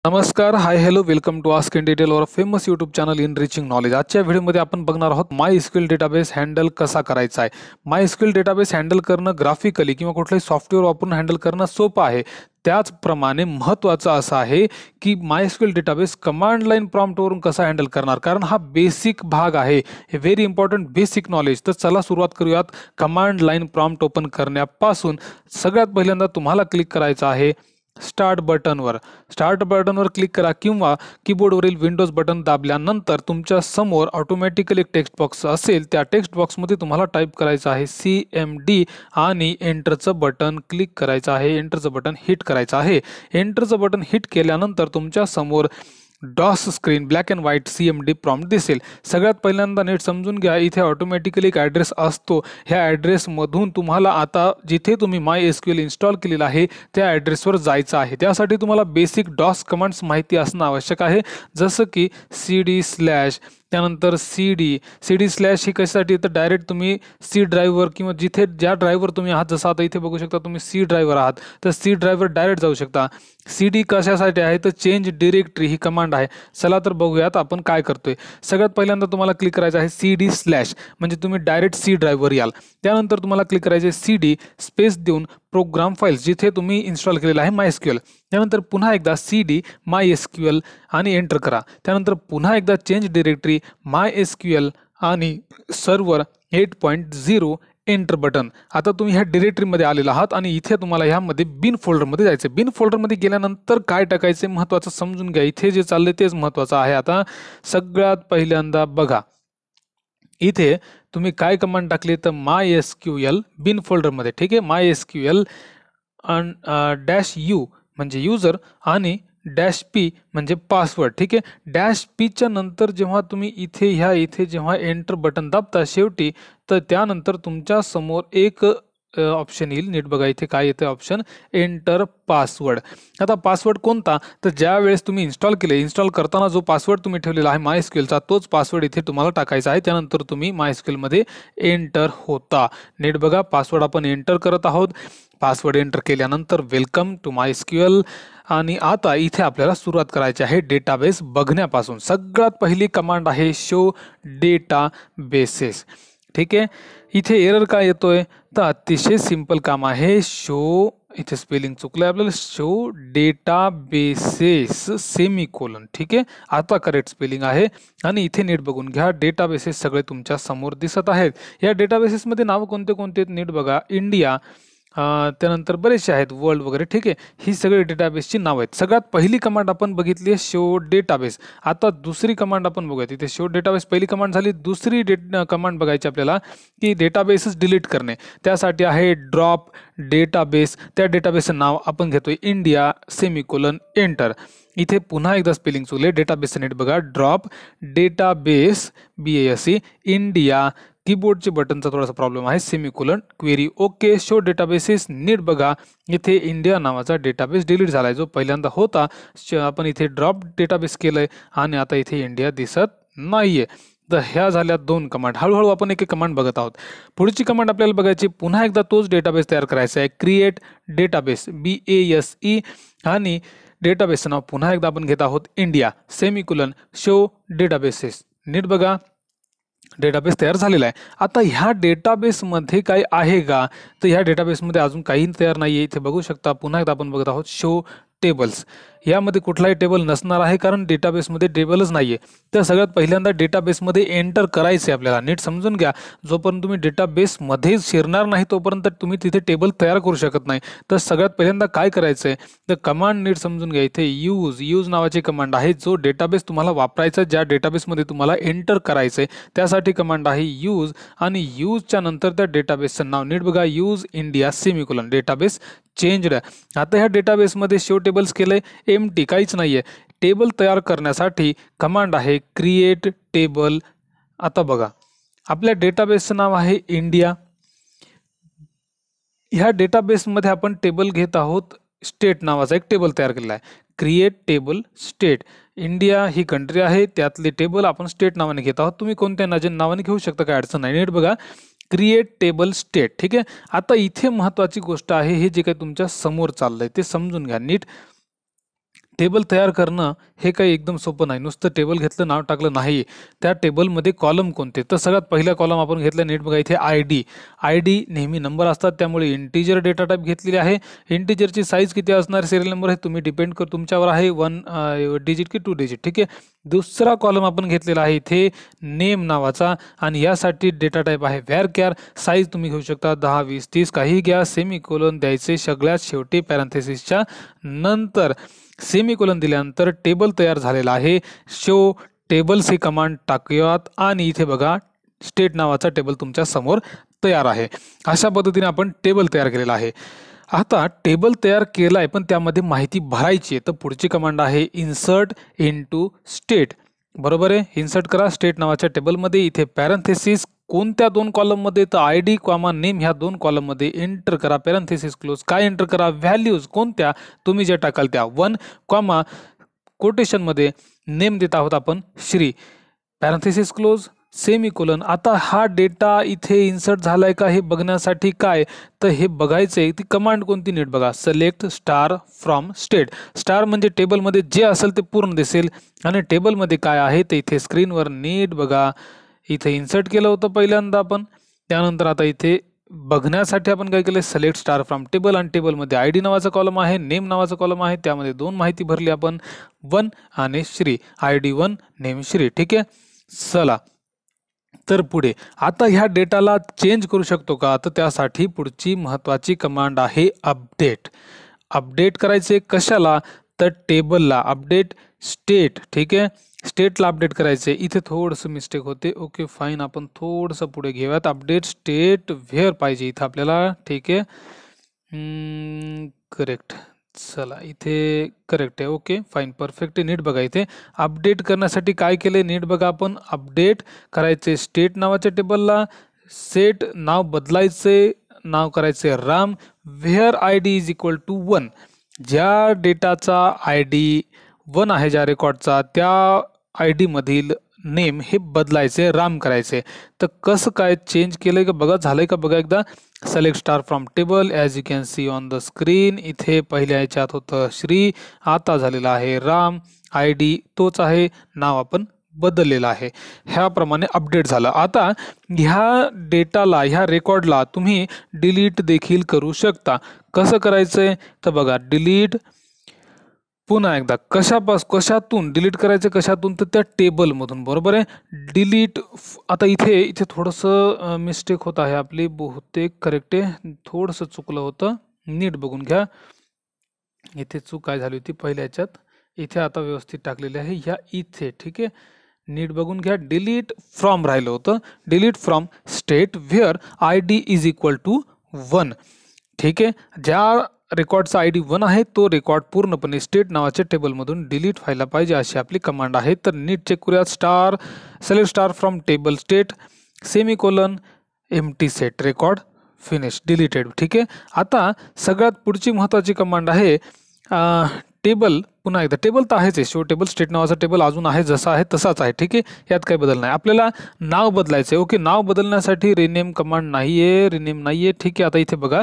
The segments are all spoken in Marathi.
नमस्कार, hi, hello, welcome to ask in detail our famous YouTube channel enriching knowledge. आजच्या व्हिडिओमध्ये आपण बघणार आहोत MySQL डेटाबेस हँडल कसा करायचा आहे. MySQL डेटाबेस हँडल करणं ग्राफिकली किंवा कुठल्याही सॉफ्टवेअर वापरून हँडल करणं सोपं आहे. त्याचप्रमाणे महत्त्वाचं असं आहे की MySQL डेटाबेस कमांड लाईन प्रॉम्प्टवरून कसा हँडल करणार, कारण हा बेसिक भाग आहे. हे व्हेरी इम्पॉर्टंट बेसिक नॉलेज. तर चला सुरुवात करूयात कमांड लाईन प्रॉम्प्ट ओपन करण्यापासून. सगळ्यात पहिल्यांदा तुम्हाला क्लिक करायचं आहे स्टार्ट बटनवर क्लिक करा किंवा कीबोर्डवरील विंडोज बटन दाबल्यानंतर तुमच्या समोर ऑटोमॅटिकली एक टेक्स्ट बॉक्स असेल. त्या टेक्स्ट बॉक्समध्ये तुम्हाला टाईप करायचं आहे CMD आणि एंटरचं बटन क्लिक करायचं आहे. एंटरचं बटन हिट करायचं आहे. एंटरचं बटन हिट केल्यानंतर तुमच्या समोर डॉस screen black and white CMD prompt दिसेल. सगळ्यात पहिल्यांदा नीट समजून घ्या, इथे ऑटोमॅटिकली एक ॲड्रेस असतो. ह्या ॲड्रेसमधून तुम्हाला आता जिथे तुम्ही MySQL इन्स्टॉल केलेला आहे त्या ॲड्रेसवर जायचं आहे. त्यासाठी तुम्हाला बेसिक डॉस कमांड्स माहिती असणं आवश्यक आहे, जसं की CD/ त्यानंतर CD स्लॅश ही कशासाठी, तर डायरेक्ट तुम्ही C ड्राईव्हवर किंवा जिथे ज्या ड्राईव्हवर तुम्ही आहात, जसं आता इथे बघू शकता तुम्ही C ड्राईव्हवर आहात तर C ड्राईव्हवर डायरेक्ट जाऊ शकता. CD कशासाठी आहे तर चेंज डिरेक्टरी ही कमांड आहे. चला तर बघूयात आपण काय करतोय. सगळ्यात पहिल्यांदा तुम्हाला क्लिक करायचं आहे CD/ म्हणजे तुम्ही डायरेक्ट C ड्राईव्हवर याल. त्यानंतर तुम्हाला क्लिक करायचे CD स्पेस देऊन प्रोग्राम फाइल्स जिथे तुम्ही इन्स्टॉल केलेला आहे MySQL. त्यानंतर पुन्हा एकदा CD MySQL आणि एंटर करा. त्यानंतर पुन्हा एकदा चेंज डिरेक्टरी MySQL आणि सर्व्हर 8.0 एंटर बटन. आता तुम्ही ह्या डिरेक्टरीमध्ये आलेला आहात आणि इथे तुम्हाला ह्यामध्ये बिन फोल्डरमध्ये जायचं. बिन फोल्डरमध्ये गेल्यानंतर काय टाकायचे महत्त्वाचं समजून घ्या. इथे जे चाललंय तेच महत्त्वाचं आहे. आता सगळ्यात पहिल्यांदा बघा, इथे तुम्ही काय कमांड टाकली तर MySQL बिन फोल्डरमध्ये, ठीक आहे, MySQL -U म्हणजे युजर आणि -P म्हणजे पासवर्ड, ठीक आहे. -Pच्या नंतर जेव्हा तुम्ही इथे जेव्हा एंटर बटन दाबता शेवटी, तर त्यानंतर तुमच्या समोर एक ऑप्शन येईल. नीट बघा इथे काय येतं ऑप्शन, एंटर पासवर्ड. आता पासवर्ड कोणता, तर ज्या वेळेस तुम्ही इन्स्टॉल करताना जो पासवर्ड तुम्ही ठेवलेला आहे MySQLचा तोच पासवर्ड इथे तुम्हाला टाकायचा आहे. त्यानंतर तुम्ही MySQL मध्ये एंटर होता. नीट बघा, पासवर्ड आपण एंटर करत आहोत. पासवर्ड एंटर केल्यानंतर वेलकम टू MySQL. आणि आता इथे आपल्याला सुरुवात करायची आहे डेटाबेस बघण्यापासून. सगळ्यात पहिली कमांड आहे शो डेटाबेसेस, ठीक आहे. इथे एरर काय येतोय तर अतिशय सिंपल काम आहे. शो, इथे स्पेलिंग चुकलंय आपल्याला, शो डेटाबेसेस सेमीकोलन, ठीक आहे. आता करेक्ट स्पेलिंग आहे. आणि इथे नीट बघून घ्या, डेटाबेसेस सगळे तुमच्या समोर दिसत आहेत. या डेटाबेसेसमध्ये नाव कोणते कोणते नीट बघा, इंडिया, त्यानंतर बरेचसे आहेत, वर्ल्ड वगैरे, ठीक आहे. ही सगळी डेटाबेसची नाव आहेत. सगळ्यात पहिली कमांड आपण बघितली आहे शो डेटाबेस. आता दुसरी कमांड आपण बघूया. तिथे शो डेटाबेस पहिली कमांड झाली. दुसरी कमांड बघायची आपल्याला की डेटाबेसेस डिलीट करणे. त्यासाठी आहे ड्रॉप डेटाबेस. त्या डेटाबेसचं नाव आपण घेतोय इंडिया सेमीकोलन एंटर. इथे पुन्हा एकदा स्पेलिंग चुकले. डेटाबेसचं नीट बघा, ड्रॉप डेटाबेस BASE इंडिया. कीबोर्डचे बटनचा थोडासा प्रॉब्लेम आहे. Semicolon query. Okay. Show databases नीट बघा, इथे इंडिया नावाचा डेटाबेस डिलीट झालाय. जो पहिल्यांदा होता आपण इथे ड्रॉप डेटाबेस केलंय आणि आता इथे इंडिया दिसत नाहीये. तर ह्या झाल्या दोन कमांड. हळूहळू आपण एक कमांड बघत आहोत. पुढची कमांड आपल्याला बघायची, पुन्हा एकदा तोच डेटाबेस तयार करायचा आहे. क्रिएट डेटाबेस BASE आणि डेटाबेसचं नाव पुन्हा एकदा आपण घेत आहोत इंडिया सेमीकोलन शो डेटाबेसेस. नीट बघा, डेटाबेस तयार झालेला आहे. आता ह्या डेटाबेसमध्ये काही आहे का, तर ह्या डेटाबेसमध्ये अजून काही तयार नाही आहे. इथे बघू शकता, पुन्हा एकदा आपण बघत आहोत शो टेबल्स. यामध्ये कुठलाही टेबल नसणार आहे कारण डेटाबेसमध्ये टेबलच नाही आहे. तर सगळ्यात पहिल्यांदा डेटाबेसमध्ये एंटर करायचे आपल्याला. नीट समजून घ्या, जोपर्यंत तुम्ही डेटाबेसमध्ये शिरणार नाही तोपर्यंत तुम्ही तिथे टेबल तयार करू शकत नाही. तर सगळ्यात पहिल्यांदा काय करायचं आहे तर कमांड नीट समजून घ्या. इथे यूज नावाची कमांड आहे. जो डेटाबेस तुम्हाला वापरायचा, ज्या डेटाबेसमध्ये तुम्हाला एंटर करायचं आहे त्यासाठी कमांड आहे यूज. आणि यूजच्या नंतर त्या डेटाबेसचं नाव नीट बघा, use India semicolon database changed. आता ह्या डेटाबेसमध्ये शो टेबल्स केलंय, एम्प्टी काहीच नाहीये. टेबल तयार करण्यासाठी कमांड आहे क्रिएट टेबल. आता बघा, आपल्या डेटाबेसचं नाव आहे इंडिया. ह्या डेटाबेसमध्ये आपण टेबल घेत आहोत, स्टेट नावाचा एक टेबल तयार केलेला आहे. Create table state. इंडिया ही कंट्री आहे, त्यातले टेबल आपण स्टेट नावाने घेत आहोत. तुम्ही कोणत्या नावाने घेऊ शकता, काय अडचण नाही. नीट बघा, क्रिएट टेबल स्टेट, ठीक आहे. आता इथे महत्त्वाची गोष्ट आहे, हे जे काही तुमच्या समोर चाललंय ते समजून घ्या नीट. टेबल तयार करणं हे काही एकदम सोपं नाही. नुसतं टेबल घेतलं, नाव टाकलं नाही. त्या टेबलमध्ये कॉलम कोणते? तर सगळ्यात पहिला कॉलम आपण घेतला, नीट बघा इथे आय डी नेहमी नंबर असतात, त्यामुळे इंटिजर डेटा टाईप घेतलेले आहे. इंटिजरची साईज किती असणार, सिरियल नंबर हे तुम्ही डिपेंड तुमच्यावर आहे, 1 डिजिट की 2 डिजिट. ठीक आहे. दुसरा कॉलम आपण घेतलेला आहे इथे नेम नावाचा, आणि यासाठी डेटा टाईप आहे व्हेअरकॅर. साईज तुम्ही घेऊ शकता 10, 20, 30 काही घ्या. सेमीकोलन द्यायचे सगळ्यात शेवटी पॅरेंथेसिसच्या नंतर. सेमीकोलन दिल्यानंतर टेबल तयार झालेला आहे. शो टेबल्स ही कमांड टाकूयात आणि इथे बघा स्टेट नावाचा टेबल तुमच्या समोर तयार आहे. अशा पद्धतीने आपण टेबल तयार केलेला आहे. आता टेबल तयार केलाय पण त्यामध्ये माहिती भरायची आहे, तर पुढची कमांड आहे इन्सर्ट इनटू स्टेट. बरोबर आहे. इन्सर्ट करा स्टेट नावाच्या टेबलमध्ये. इथे पॅरेंथेसिस कोणत्या 2 कॉलममध्ये, तर आयडी कॉमा नेम ह्या 2 कॉलममध्ये एंटर करा. Parenthesis close. काय एंटर करा? व्हॅल्यूज कोणत्या तुम्ही ज्या टाकाल त्या. 1 कॉमा कोटेशनमध्ये नेम देत आहोत आपण श्री. Parenthesis close semicolon. आता हा डेटा इथे इन्सर्ट झालाय का हे बघण्यासाठी काय, तर हे बघायचंय ती कमांड कोणती नीट बघा. Select star from state. Star म्हणजे टेबलमध्ये जे असेल ते पूर्ण दिसेल, आणि टेबलमध्ये काय आहे ते इथे स्क्रीनवर नीट बघा. इथे इन्सर्ट केलं होतं पहिल्यांदा आपण, त्यानंतर आता इथे बघण्यासाठी आपण काय केलं, सिलेक्ट स्टार फ्रॉम टेबल, आणि टेबलमध्ये आयडी नावाचा कॉलम आहे, नेम नावाचा कॉलम आहे, त्यामध्ये 2 माहिती भरली आपण, 1 आणि श्री. ID 1 name Shri. ठीक आहे. चला तर पुढे आता ह्या डेटाला चेंज करू शकतो का, तर त्यासाठी पुढची महत्वाची कमांड आहे अपडेट. अपडेट करायचे कशाला, तर टेबलला. Update state. ठीक आहे. स्टेटला अपडेट करायचे. इथे थोडंसं मिस्टेक होते. ओके फाईन, आपण थोडंसं पुढे घेऊयात. अपडेट स्टेट व्हेअर पाहिजे इथं आपल्याला. ठीक आहे. करेक्ट. चला इथे करेक्ट आहे. ओके फाईन परफेक्ट आहे. नीट बघा इथे अपडेट करण्यासाठी काय केले, नीट बघा. आपण अपडेट करायचे स्टेट नावाच्या टेबलला. सेट नाव बदलायचे, नाव करायचे Ram. Where ID is equal to 1. ज्या डेटाचा आयडी 1 आहे, ज्या रेकॉर्डचा, त्या आयडी मधील नेम हे बदलायचे, राम करायचे. तर कसं काय चेंज केलंय का बघा, झालंय का बघा एकदा. Select star from table. As you can C on the screen. इथे पहिल्या ह्याच्यात होतं श्री, आता झालेलं आहे राम. आयडी तोच आहे, नाव आपण बदललेलं आहे. ह्याप्रमाणे अपडेट झालं. आता ह्या डेटाला, ह्या रेकॉर्डला तुम्ही डिलीट देखील करू शकता. कसं करायचंय तर बघा, डिलीट पुन्हा एकदा कशातून डिलीट करायचं, कशातून तर त्या टेबलमधून. बरोबर आहे. डिलीट. आता इथे थोडंसं मिस्टेक होत आहे आपली, बहुतेक करेक्ट आहे. थोडंसं चुकलं होतं, नीट बघून घ्या. इथे चूक काय झाली होती पहिल्या ह्याच्यात, इथे आता व्यवस्थित टाकलेली आहे ह्या इथे. ठीक आहे. नीट बघून घ्या. डिलीट फ्रॉम राहिलं होतं. Delete from state where ID is equal to 1. ठीक आहे. ज्या रेकॉर्डचा आयडी 1 आहे तो रेकॉर्ड पूर्णपणे स्टेट नावाच्या टेबलमधून डिलीट व्हायला पाहिजे, अशी आपली कमांड आहे. तर नीट चेक करूया. Star select star from table state semicolon empty set record finish deleted. ठीक आहे. आता सगळ्यात पुढची महत्त्वाची कमांड आहे टेबल. पुन्हा एकदा टेबल तर आहेच आहे, शो टेबल स्टेट नावाचा टेबल अजून आहे, जसा आहे तसाच आहे. ठीक आहे. यात काही बदल नाही. आपल्याला नाव बदलायचं आहे. ओके, नाव बदलण्यासाठी रिनेम कमांड नाहीये, रिनेम नाहीये. ठीक आहे. आता इथे बघा,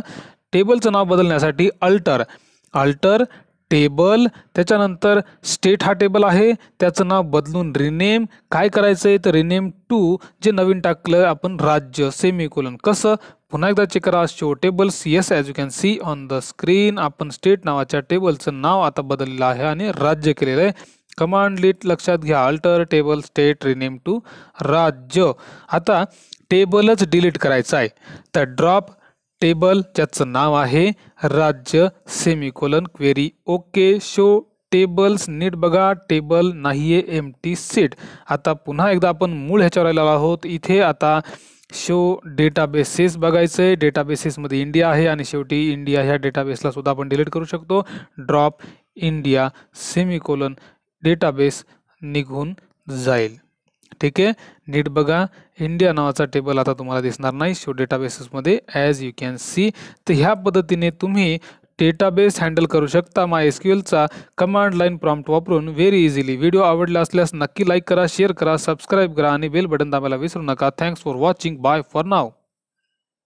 टेबलचं नाव बदलण्यासाठी अल्टर टेबल, त्याच्यानंतर स्टेट हा टेबल आहे, त्याचं नाव बदलून रिनेम. काय करायचंय तर रिनेम टू, जे नवीन टाकलं आपण राज्य, सेमीकोलन. कसं, पुन्हा एकदा चेक करा. Show tables. Yes, as you can C on the screen, आपण स्टेट नावाच्या टेबलचं नाव आता बदललेलं आहे आणि राज्य केलेलं आहे. कमांड लीट लक्षात घ्या. Alter table state rename to rajya. आता टेबलच डिलीट करायचं आहे, तर ड्रॉप टेबल ज्याचं नाव आहे राज्य semicolon query. Okay. Show tables. नीट बघा, टेबल नाहीये, एम्प्टी सेट. आता पुन्हा एकदा आपण मूळ ह्याच्यावर आलेलो आहोत. इथे आता शो डेटाबेसेस बघायचंय. डेटाबेसेसमध्ये इंडिया आहे आणि शेवटी इंडिया ह्या डेटाबेसला सुद्धा आपण डिलीट करू शकतो. ड्रॉप इंडिया सेमीकोलन डेटाबेस निघून जाईल. ठीक आहे. नीट बघा, इंडिया नावाचा टेबल आता तुम्हाला दिसणार नाही शो डेटाबेसेसमध्ये, ॲज यू कॅन सी. तर ह्या पद्धतीने तुम्ही डेटाबेस हँडल करू शकता MySQLचा कमांड लाईन प्रॉम्प्ट वापरून व्हेरी इझिली. व्हिडिओ आवडला असल्यास नक्की लाईक करा, शेअर करा, सबस्क्राईब करा आणि बेल बटन दाबायला विसरू नका. Thanks for watching. Bye for now.